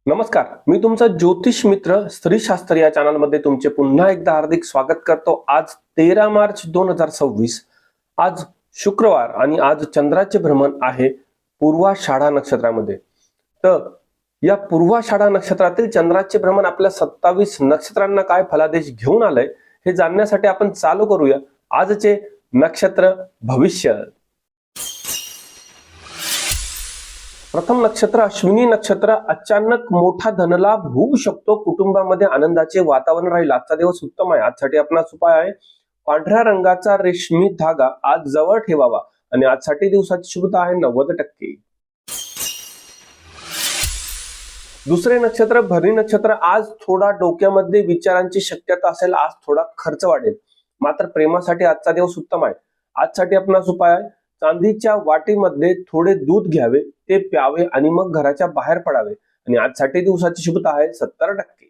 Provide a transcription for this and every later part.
नमस्कार, मी तुमचा ज्योतिष मित्र श्री शास्त्री या चॅनलमध्ये तुमचे पुन्हा एकदा हार्दिक स्वागत करतो। आज 13 मार्च 2026, आज शुक्रवार आणि आज चंद्राचे भ्रमण आहे पूर्वाषाढा नक्षत्रामध्ये। तर या पूर्वाषाढा नक्षत्रातील चंद्राचे भ्रमण आपल्या 27 नक्षत्रांना काय फलादेश घेऊन आलंय हे जाणण्यासाठी आपण चालू करूया आजचे नक्षत्र भविष्य। प्रथम नक्षत्र अश्विनी नक्षत्र। अचानक मोठा धनलाभ होऊ शकतो, कुटुंबामध्ये आनंदाचे वातावरण राहील। आजचा दिवस उत्तम आहे। आजसाठी आपणास उपाय आहे पांढऱ्या रंगाचा रेशमी धागा आज जवळ ठेवावा आणि आजसाठी दिवसाची शुभता आहे 90%। दुसरे नक्षत्र भरणी नक्षत्र। आज थोडा डोक्यामध्ये विचारांची शक्यता असेल, आज थोडा खर्च वाढेल, मात्र प्रेमासाठी आजचा दिवस उत्तम आहे। आजसाठी आपणास उपाय आहे चांदीच्या वाटीमध्ये थोडे दूध घ्यावे, ते प्यावे आणि मग घराच्या बाहेर पडावे आणि आजसाठी दिवसाची शुभता आहे 70%।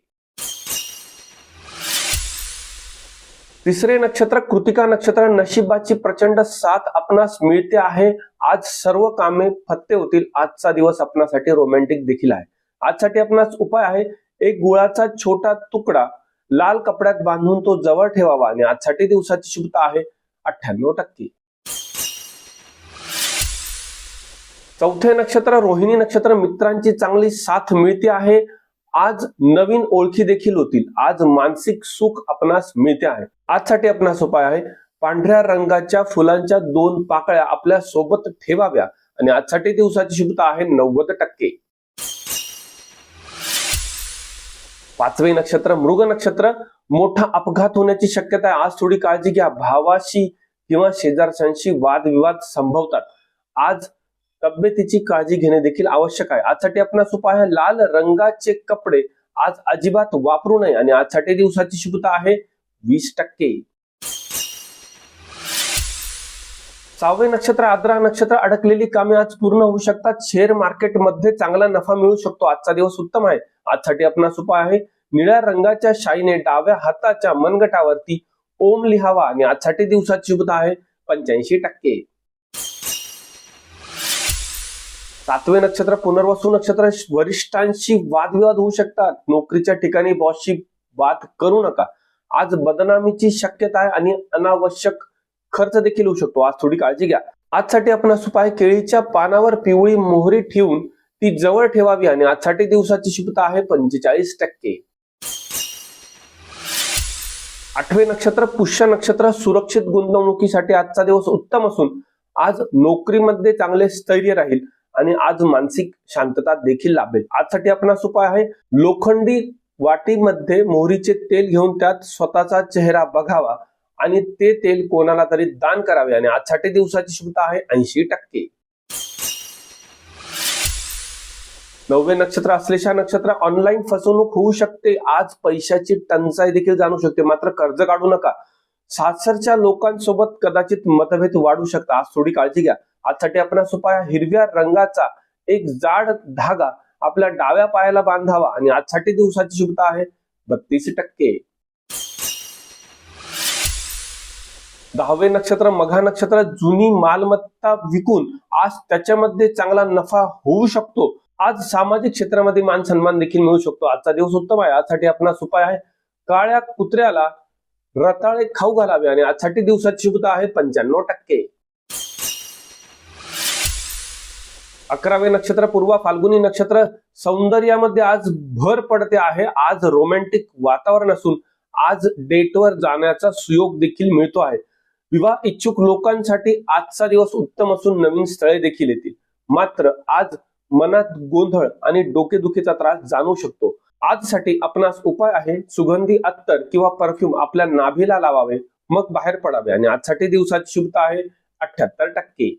तिसरे नक्षत्र कृतिका नक्षत्र। नशिबाची प्रचंड साथ आपणास मिळते आहे। आज सर्व कामे फत्ते होतील। आजचा दिवस आपणासाठी रोमॅन्टिक देखील आहे। आजसाठी आपणास उपाय आहे एक गुळाचा छोटा तुकडा लाल कपड्यात बांधून तो जवळ ठेवावा आणि आजसाठी दिवसाची शुभता आहे 98%। चौथे नक्षत्र रोहिणी नक्षत्र। मित्रांची चांगली साथ मिळते आहे। आज नवीन ओळखी देखील होतील। आज मानसिक सुख आपणास मिळते आहे। आजसाठी आपणास उपाय आहे पांढऱ्या रंगाच्या फुलांच्या 2 पाकळ्या आपल्या सोबत ठेवाव्या आणि आजसाठी दिवसाची शुभता आहे 90%। पाचवे नक्षत्र मृग नक्षत्र। मोठा अपघात होण्याची शक्यता आहे। आज थोडी काळजी घ्या। भावाशी किंवा शेजारच्यांशी वादविवाद संभवतात। आज तब्येतीची काळजी घेणे देखील आवश्यक आहे। आजसाठी आपणास उपाय आहे लाल रंगाचे कपडे आज अजिबात वापरू नये आणि आजसाठी दिवसाची शुभता आहे 20%। सहावे नक्षत्र आद्रा नक्षत्र। अडकलेली कामे आज पूर्ण होऊ शकतात। शेअर मार्केटमध्ये चांगला नफा मिळू शकतो। आजचा दिवस उत्तम आहे। आजसाठी आपणास उपाय आहे निळ्या रंगाच्या शाईने डाव्या हाताच्या मनगटावरती ओम लिहावा आणि आजसाठी दिवसाची शुभता आहे 85%। सातवे नक्षत्र पुनर्वसू नक्षत्र। वरिष्ठांशी वादविवाद होऊ शकतात। नोकरीच्या ठिकाणी बॉसशी वाद करू नका। आज बदनामीची शक्यता आहे आणि अनावश्यक खर्च देखील होऊ शकतो। आज थोडी काळजी घ्या। आजसाठी आपणास उपाय केळीच्या पानावर पिवळी मोहरी ठेवून ती जवळ ठेवावी आणि आजसाठी दिवसाची शुभता आहे 45%। आठवे नक्षत्र पुष्य नक्षत्र। सुरक्षित गुंतवणुकीसाठी आजचा दिवस उत्तम असून आज नोकरीमध्ये चांगले स्थैर्य राहील आणि आज मानसिक शांतता देखील लाभेल। आजसाठी आपणास उपाय आहे लोखंडी वाटीमध्ये मोहरीचे तेल घेऊन त्यात स्वतःचा चेहरा बघावा आणि ते तेल कोणाला तरी दान करावे आणि आजसाठी दिवसाची शुभता आहे 80%। नववे नक्षत्र अश्लेषा नक्षत्र। ऑनलाईन फसवणूक होऊ शकते। आज पैशाची टंचाई देखील जाणू शकते, मात्र कर्ज काढू नका। सासरच्या लोकांसोबत कदाचित मतभेद वाढू शकतात। आज थोडी काळजी घ्या। आजसाठी आपणास उपाय हिरव्या रंगाचा एक जाड धागा आपल्या डाव्या पायाला बांधावा आणि आजसाठी दिवसाची शुभता आहे 32%। दहावे नक्षत्र मघा नक्षत्र। जुनी मालमत्ता विकून आज त्याच्यामध्ये चांगला नफा होऊ शकतो। आज सामाजिक क्षेत्रामध्ये मान सन्मान देखील मिळू शकतो। आजचा दिवस उत्तम आहे। आजसाठी आपणास उपाय आहे काळ्या कुत्र्याला रताळे खाऊ घालावे आणि आजसाठी दिवसाची शुभता आहे 95%। 11वे नक्षत्र पूर्वा फाल्गुनी नक्षत्र। सौंदर्यामध्ये आज भर पडते आहे। आज रोमॅन्टिक वातावरण असून आज डेटवर जाण्याचा सुयोग देखील मिळतो आहे। विवाह इच्छुक लोकांसाठी आजचा दिवस उत्तम असून नवीन स्थळे देखील येतील, मात्र आज मनात गोंधळ आणि डोकेदुखीचा त्रास जाणवू शकतो। आजसाठी आपणास उपाय आहे सुगंधी अत्तर किंवा परफ्यूम आपल्या नाभीला लावावे, मग बाहेर पडावे आणि आजसाठी दिवसाची शुभता आहे 78%।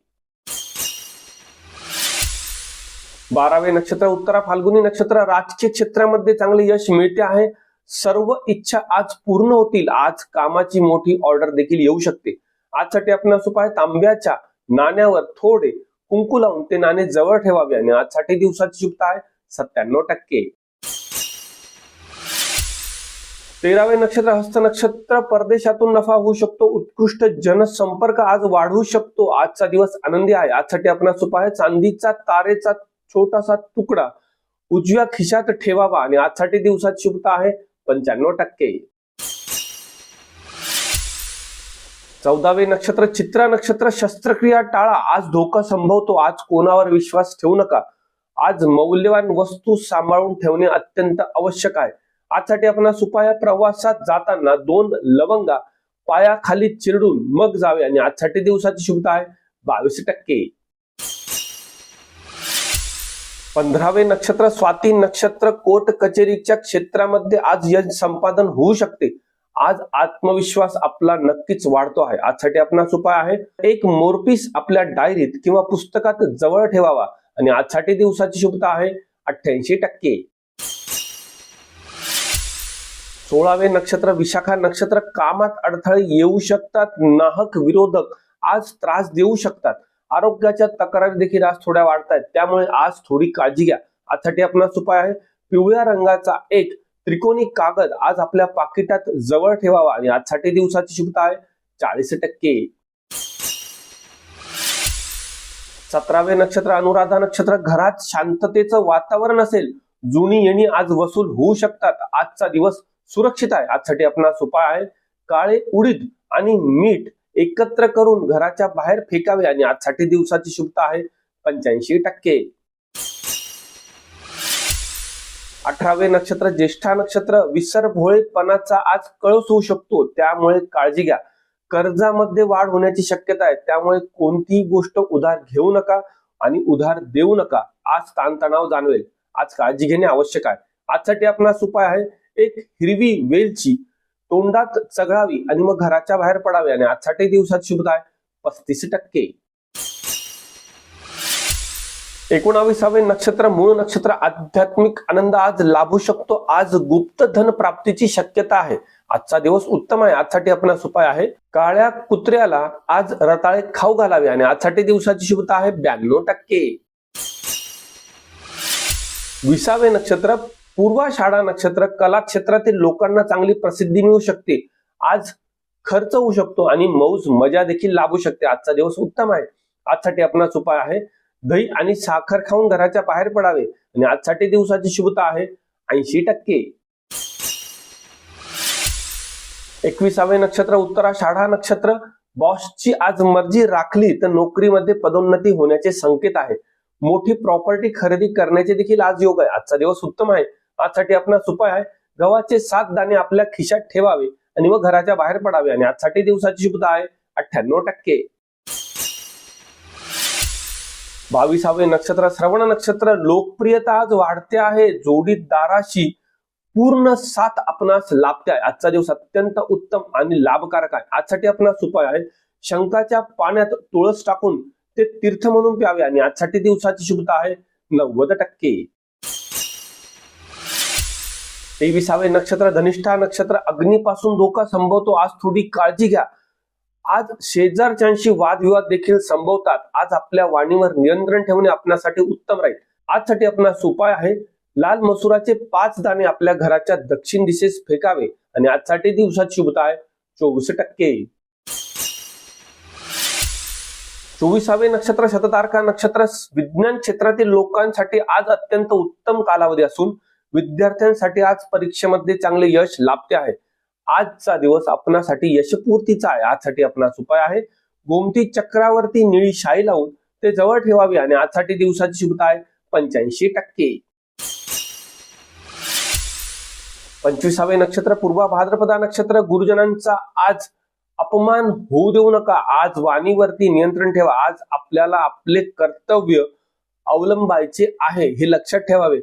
12वे नक्षत्र उत्तरा फाल्गुनी नक्षत्र। राजकीय क्षेत्रामध्ये चांगले यश मिळते आहे। सर्व इच्छा आज पूर्ण होतील। आज कामाची मोठी ऑर्डर देखील येऊ शकते। आजसाठी आपणास उपाय तांब्याच्या नाण्यावर थोडे कुंकू लावून ते नाणे जवळ ठेवावे आणि आजसाठी दिवसाची शुभता आहे 97%। 13वे नक्षत्र हस्त नक्षत्र, परदेशातून नफा होऊ शकतो, उत्कृष्ट जनसंपर्क आज वाढू शकतो, आजचा दिवस आनंदी आहे. आजसाठी आपणास उपाय आहे चांदीचा तारेचा छोटासा तुकडा उजव्या खिशात ठेवावा आणि आजसाठी दिवसाची शुभता आहे 95%. 14वे नक्षत्र चित्रा नक्षत्र, शस्त्रक्रिया टाळा, आज धोका संभवतो, आज कोणावर विश्वास ठेवू नका, आज मौल्यवान वस्तू सांभाळून ठेवणे अत्यंत आवश्यक आहे. आजसाठी आपणास उपाय प्रवासात जाताना 2 लवंगा पायाखाली चिरडून मग जावे आणि आजसाठी दिवसाची शुभता आहे 22%. 15वे नक्षत्र स्वाती नक्षत्र, कोर्ट कचेरीच्या क्षेत्रामध्ये आज यश संपादन होऊ शकते, आज आत्मविश्वास आपला नक्कीच वाढतो आहे. आजसाठी आपणास उपाय आहे एक मोरपीस आपल्या डायरीत किंवा पुस्तकात जवळ ठेवावा आणि आजसाठी दिवसाची शुभता आहे 88%. 16वे नक्षत्र विशाखा नक्षत्र, कामात अडथळे येऊ शकतात, नाहक विरोधक आज त्रास देऊ शकतात, आरोग्याच्या तक्रारी देखील आज थोड्या वाढतात, त्यामुळे आज थोडी काळजी घ्या. आजसाठी आपणास उपाय आहे पिवळ्या रंगाचा एक त्रिकोणी कागद आज आपल्या पाकिटात जवळ ठेवावा आणि आजसाठी दिवसाची शुभता आहे 40%. 17वे नक्षत्र अनुराधा नक्षत्र, घरात शांततेचं वातावरण असेल, जुनी येणी आज वसूल होऊ शकतात, आजचा दिवस सुरक्षित आहे. आजसाठी आपणास उपाय आहे काळे उडीद आणि मीठ एकत्र करून घराच्या बाहेर फेकावे आणि आजसाठी दिवसाची शुभता आहे 85%. 18वे नक्षत्र ज्येष्ठा नक्षत्र, विसरभोळेपणाचा आज कळस होऊ शकतो, त्यामुळे काळजी घ्या, कर्जामध्ये वाढ होण्याची शक्यता आहे, त्यामुळे कोणतीही गोष्ट उधार घेऊ नका आणि उधार देऊ नका, आज ताणतणाव जाणवेल, आज काळजी घेणे आवश्यक आहे. आजसाठी आपणास उपाय आहे एक हिरवी वेलची तोंडात चघळावी आणि मग घराच्या बाहेर पडावे आणि आजसाठी दिवसाची शुभता आहे 35%. 19वे नक्षत्र मूळ नक्षत्र, आध्यात्मिक आनंद आज लाभू शकतो, आज गुप्त धन प्राप्तीची शक्यता आहे, आजचा दिवस उत्तम आहे. आजसाठी आपणास उपाय आहे काळ्या कुत्र्याला आज रताळे खाऊ घालावे आणि आजसाठी दिवसाची शुभता आहे 92%. 20वे नक्षत्र पूर्वाषाढा नक्षत्र, कला क्षेत्रातील लोकांना चांगली प्रसिद्धी मिळू शकते, आज खर्च होऊ शकतो आणि मौज मजा देखील लाभू शकते, आजचा दिवस उत्तम आहे. आजसाठी आपणास उपाय आहे दही आणि साखर खाऊन घराच्या बाहेर पडावे आणि आजसाठी दिवसाची शुभता आहे 80%. 21वे नक्षत्र उत्तराषाढा नक्षत्र, बॉसची आज मर्जी राखली तर नोकरीमध्ये पदोन्नती होण्याचे संकेत आहे, मोठी प्रॉपर्टी खरेदी करण्याचे देखील आज योग आहे, आजचा दिवस उत्तम आहे. आजसाठी आपणास उपाय आहे गव्हाचे 7 दाणे आपल्या खिशात ठेवावे आणि मग घराच्या बाहेर पडावे आणि आजसाठी दिवसाची शुभता आहे 98%. 22वे नक्षत्र श्रवण नक्षत्र, लोकप्रियता आज वाढते आहे, जोडीदाराशी पूर्ण साथ आपणास लाभते आहे, आजचा दिवस अत्यंत उत्तम आणि लाभकारक आहे. आजसाठी आपणास उपाय आहे शंखाच्या पाण्यात तुळस टाकून ते तीर्थ म्हणून प्यावे आणि आजसाठी दिवसाची शुभता आहे 90%. 23वे नक्षत्र धनिष्ठा नक्षत्र, अग्नीपासून धोका संभवतो, आज थोडी काळजी घ्या, आज शेजारच्यांशी वादविवाद देखील संभवतात, आज आपल्या वाणीवर नियंत्रण ठेवणे आपल्यासाठी उत्तम राहील. आजसाठी आपणास उपाय आहे लाल मसुराचे 5 दाणे आपल्या घराच्या दक्षिण दिशेस फेकावे आणि आजसाठी दिवसाची शुभता आहे 24%. 24वे नक्षत्र शततारका नक्षत्र, विज्ञान क्षेत्रातील लोकांसाठी आज अत्यंत उत्तम कालावधी असून विद्यार्थ्यांसाठी आज परीक्षेमध्ये चांगले यश लाभते आहे, आजचा दिवस आपणासाठी यशपूर्तीचा आहे. आजसाठी आपणास उपाय आहे गोमती चक्रावरती निळी शाई लावून ते जवळ ठेवावी आणि आजसाठी दिवसाची शुभता आहे 85%. 25वे नक्षत्र पूर्वा भाद्रपदा नक्षत्र, गुरुजनांचा आज अपमान होऊ देऊ नका, आज वाणीवरती नियंत्रण ठेवा, आज आपल्याला आपले कर्तव्य अवलंबायचे आहे हे लक्षात ठेवावे,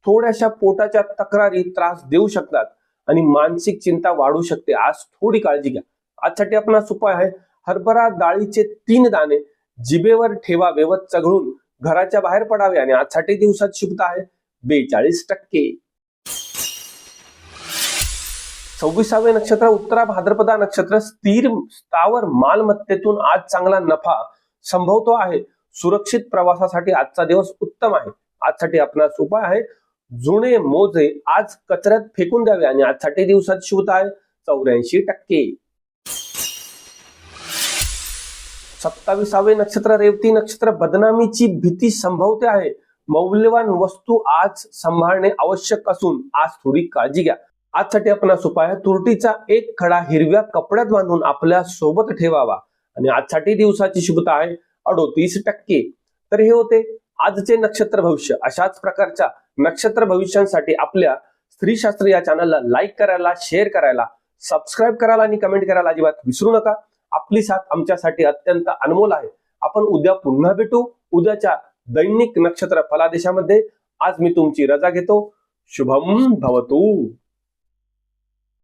थोड्याशा पोटाच्या तक्रारी त्रास देऊ शकतात आणि मानसिक चिंता वाढू शकते, आज थोडी काळजी घ्या. आजसाठी आपणास उपाय आहे हरभरा डाळीचे 3 दाणे जिभेवर ठेवावे व चघळून घराच्या बाहेर पडावे आणि आजसाठी दिवसाची शुभता आहे 42%. 26वे नक्षत्र उत्तरा भाद्रपदा नक्षत्र, स्थिर स्थावर मालमत्तेतून आज चांगला नफा संभवतो आहे, सुरक्षित प्रवासासाठी आजचा दिवस उत्तम आहे. आजसाठी आपणास उपाय आहे जुने मोजे आज कचऱ्यात फेकून द्यावे आणि आजसाठी दिवसाची शुभता आहे 84%. 27वे नक्षत्र रेवती नक्षत्र बदनामीची भीती संभवते आहे. मौल्यवान वस्तू आज सांभाळणे आवश्यक असून आज थोडी काळजी घ्या. आजसाठी आपणास उपाय आहे तुरटीचा एक खडा हिरव्या कपड्यात बांधून आपल्या सोबत ठेवावा आणि आजसाठी दिवसाची शुभता आहे 38%. तर हे होते आजचे नक्षत्र भविष्य. अशाच प्रकारच्या नक्षत्र भविष्यांसाठी आपल्या स्त्रीशास्त्र या चॅनलला लाईक करायला, शेअर करायला, सबस्क्राईब करायला आणि कमेंट करायला अजिबात विसरू नका. आपली साथ आमच्यासाठी अत्यंत अनमोल आहे. आपण उद्या पुन्हा भेटू उद्याच्या दैनिक नक्षत्र फलादेशामध्ये. आज मी तुमची रजा घेतो. शुभम भवतु.